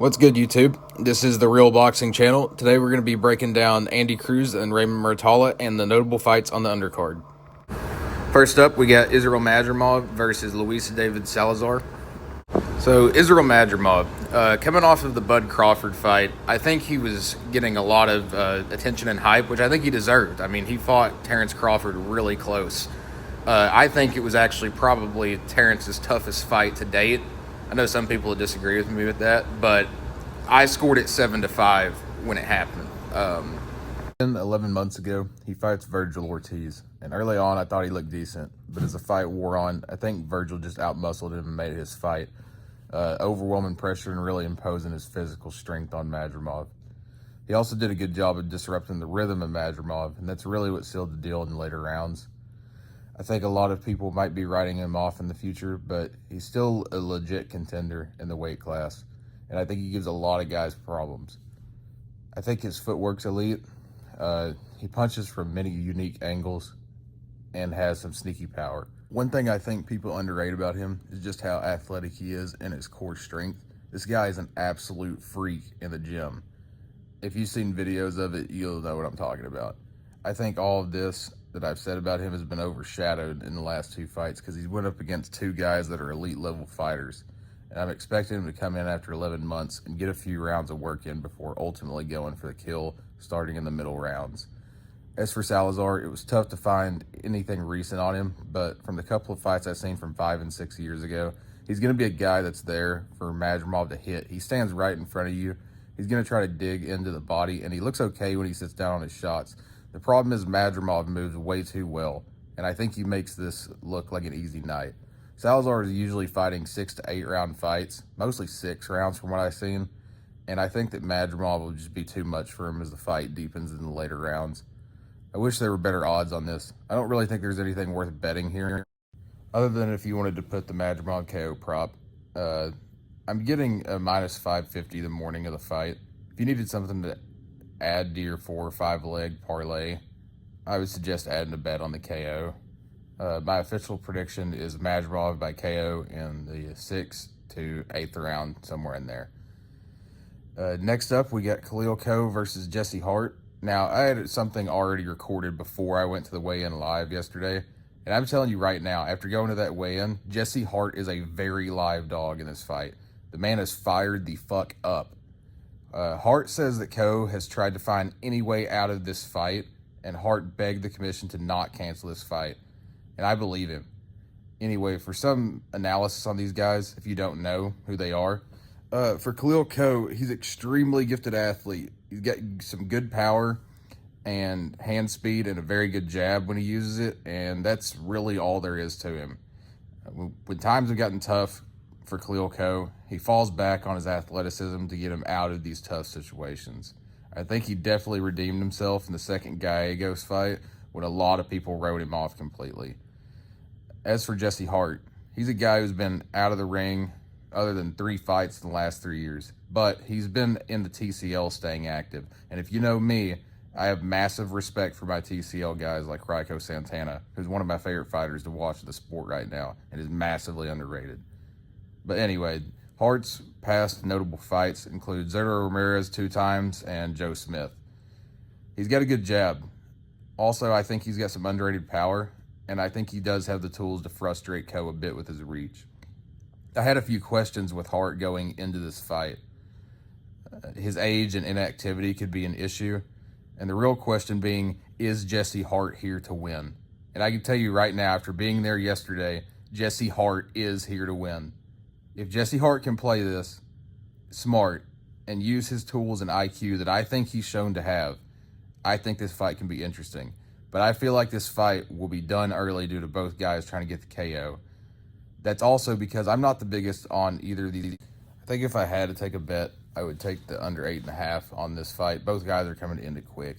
What's good, YouTube? This is the Real Boxing Channel. Today we're going to be breaking down Andy Cruz and Raymond Muratalla and the notable fights on the undercard. First up, we got Israel Madrimov versus Luis David Salazar. So Israel Madrimov, coming off of the Bud Crawford fight, I think he was getting a lot of attention and hype, which I think he deserved. I mean, he fought Terrence Crawford really close. I think it was actually probably Terrence's toughest fight to date. I know some people would disagree with me with that, but I scored it 7-5 when it happened. 11 months ago, he fights Virgil Ortiz, and early on I thought he looked decent, but as the fight wore on, I think Virgil just outmuscled him and made it his fight, overwhelming pressure and really imposing his physical strength on Madrimov. He also did a good job of disrupting the rhythm of Madrimov, and that's really what sealed the deal in the later rounds. I think a lot of people might be writing him off in the future, but he's still a legit contender in the weight class, and I think he gives a lot of guys problems. I think his footwork's elite. He punches from many unique angles and has some sneaky power. One thing I think people underrate about him is just how athletic he is and his core strength. This guy is an absolute freak in the gym. If you've seen videos of it, you'll know what I'm talking about. I think all of this that I've said about him has been overshadowed in the last two fights because he went up against two guys that are elite level fighters. And I'm expecting him to come in after 11 months and get a few rounds of work in before ultimately going for the kill starting in the middle rounds. As for Salazar, it was tough to find anything recent on him, but from the couple of fights I've seen from 5 and 6 years ago, he's going to be a guy that's there for Madrimov to hit. He stands right in front of you. He's going to try to dig into the body, and he looks okay when he sits down on his shots. The problem is Madrimov moves way too well, and I think he makes this look like an easy night. Salazar is usually fighting 6 to 8 round fights, mostly 6 rounds from what I've seen, and I think that Madrimov will just be too much for him as the fight deepens in the later rounds. I wish there were better odds on this. I don't really think there's anything worth betting here, other than if you wanted to put the Madrimov KO prop. I'm getting a minus 550 the morning of the fight. If you needed something to add to your 4 or 5 leg parlay, I would suggest adding a bet on the KO. My official prediction is Madrimov by KO in the 6th to 8th round, somewhere in there. Next up, we got Khalil Coe versus Jesse Hart. Now, I had something already recorded before I went to the weigh-in live yesterday, and I'm telling you right now, after going to that weigh-in, Jesse Hart is a very live dog in this fight. The man is fired the fuck up. Hart says that Coe has tried to find any way out of this fight, and Hart begged the commission to not cancel this fight, and I believe him. Anyway, for some analysis on these guys, if you don't know who they are, for Khalil Coe, he's an extremely gifted athlete. He's got some good power and hand speed and a very good jab when he uses it, and that's really all there is to him. When times have gotten tough for Khalil Coe, he falls back on his athleticism to get him out of these tough situations. I think he definitely redeemed himself in the second Gallegos fight when a lot of people wrote him off completely. As for Jesse Hart, he's a guy who's been out of the ring other than 3 fights in the last 3 years, but he's been in the TCL staying active. And if you know me, I have massive respect for my TCL guys like Raiko Santana, who's one of my favorite fighters to watch in the sport right now and is massively underrated. But anyway, Hart's past notable fights include Zerto Ramirez 2 times and Joe Smith. He's got a good jab. Also, I think he's got some underrated power, and I think he does have the tools to frustrate Coe a bit with his reach. I had a few questions with Hart going into this fight. His age and inactivity could be an issue, and the real question being, is Jesse Hart here to win? And I can tell you right now, after being there yesterday, Jesse Hart is here to win. If Jesse Hart can play this smart and use his tools and IQ that I think he's shown to have, I think this fight can be interesting. But I feel like this fight will be done early due to both guys trying to get the KO. That's also because I'm not the biggest on either of these. I think if I had to take a bet, I would take the under 8.5 on this fight. Both guys are coming to end it quick.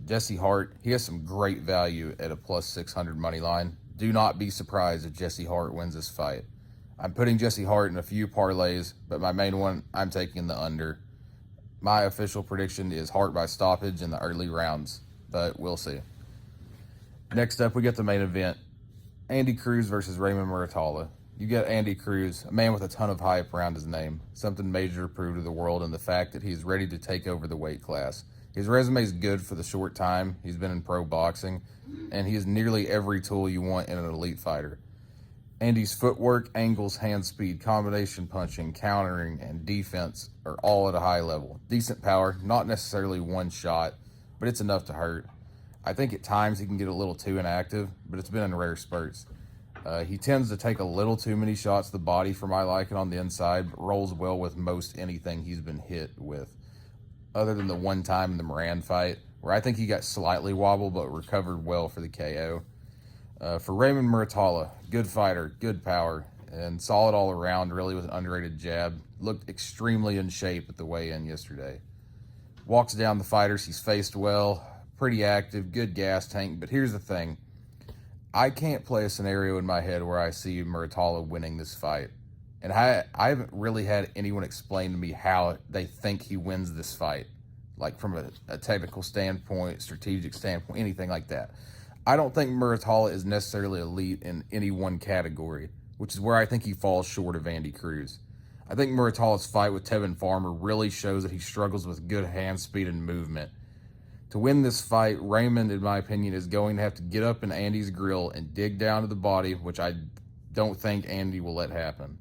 Jesse Hart, he has some great value at a plus 600 money line. Do not be surprised if Jesse Hart wins this fight. I'm putting Jesse Hart in a few parlays, but my main one, I'm taking the under. My official prediction is Hart by stoppage in the early rounds, but we'll see. Next up, we get the main event. Andy Cruz versus Raymond Muratalla. You got Andy Cruz, a man with a ton of hype around his name, something major to prove to the world, and the fact that he's ready to take over the weight class. His resume is good for the short time he's been in pro boxing, and he has nearly every tool you want in an elite fighter. Andy's footwork, angles, hand speed, combination punching, countering, and defense are all at a high level. Decent power, not necessarily one shot, but it's enough to hurt. I think at times he can get a little too inactive, but it's been in rare spurts. He tends to take a little too many shots to the body for my liking on the inside, but rolls well with most anything he's been hit with. Other than the one time in the Moran fight, where I think he got slightly wobbled but recovered well for the KO. For Raymond Muratalla, good fighter, good power, and solid all around, really with an underrated jab. Looked extremely in shape at the weigh-in yesterday. Walks down the fighters he's faced well, pretty active, good gas tank, but here's the thing. I can't play a scenario in my head where I see Muratalla winning this fight. And I haven't really had anyone explain to me how they think he wins this fight. Like from a technical standpoint, strategic standpoint, anything like that. I don't think Muratalla is necessarily elite in any one category, which is where I think he falls short of Andy Cruz. I think Muratalla's fight with Tevin Farmer really shows that he struggles with good hand speed and movement. To win this fight, Raymond, in my opinion, is going to have to get up in Andy's grill and dig down to the body, which I don't think Andy will let happen.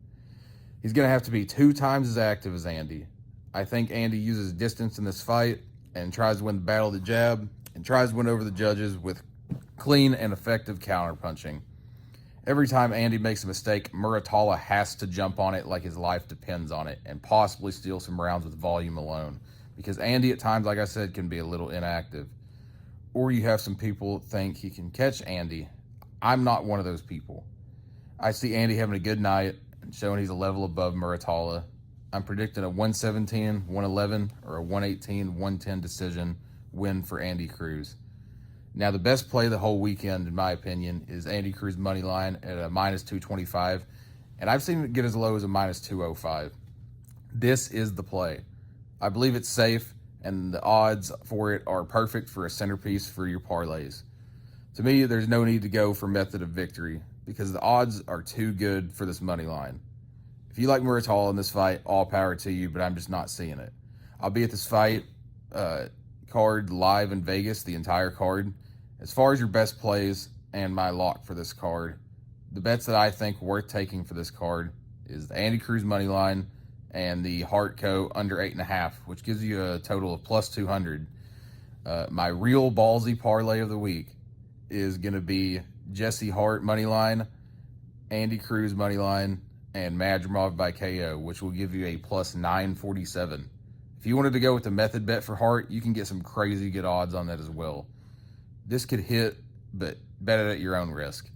He's going to have to be 2 times as active as Andy. I think Andy uses distance in this fight and tries to win the battle of the jab and tries to win over the judges with clean and effective counterpunching. Every time Andy makes a mistake, Muratalla has to jump on it like his life depends on it and possibly steal some rounds with volume alone. Because Andy, at times, like I said, can be a little inactive. Or you have some people think he can catch Andy. I'm not one of those people. I see Andy having a good night and showing he's a level above Muratalla. I'm predicting a 117, 111, or a 118, 110 decision win for Andy Cruz. Now, the best play the whole weekend, in my opinion, is Andy Cruz money line at a minus 225. And I've seen it get as low as a minus 205. This is the play. I believe it's safe, and the odds for it are perfect for a centerpiece for your parlays. To me, there's no need to go for method of victory because the odds are too good for this money line. If you like Muratalla in this fight, all power to you, but I'm just not seeing it. I'll be at this fight card live in Vegas, the entire card. As far as your best plays and my lock for this card, the bets that I think worth taking for this card is the Andy Cruz money line and the Hartco under 8.5, which gives you a total of plus 200. My real ballsy parlay of the week is going to be Jesse Hart money line, Andy Cruz money line, and Madrimov by KO, which will give you a plus 947. If you wanted to go with the method bet for Hart, you can get some crazy good odds on that as well. This could hit, but bet it at your own risk.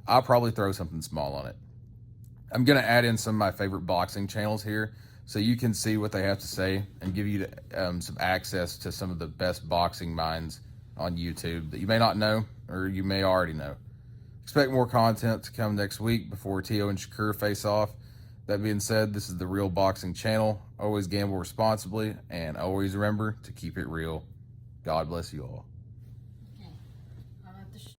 I'll probably throw something small on it. I'm going to add in some of my favorite boxing channels here so you can see what they have to say and give you some access to some of the best boxing minds on YouTube that you may not know or you may already know. Expect more content to come next week before Tio and Shakur face off. That being said, this is the Real Boxing Channel. Always gamble responsibly and always remember to keep it real. God bless you all.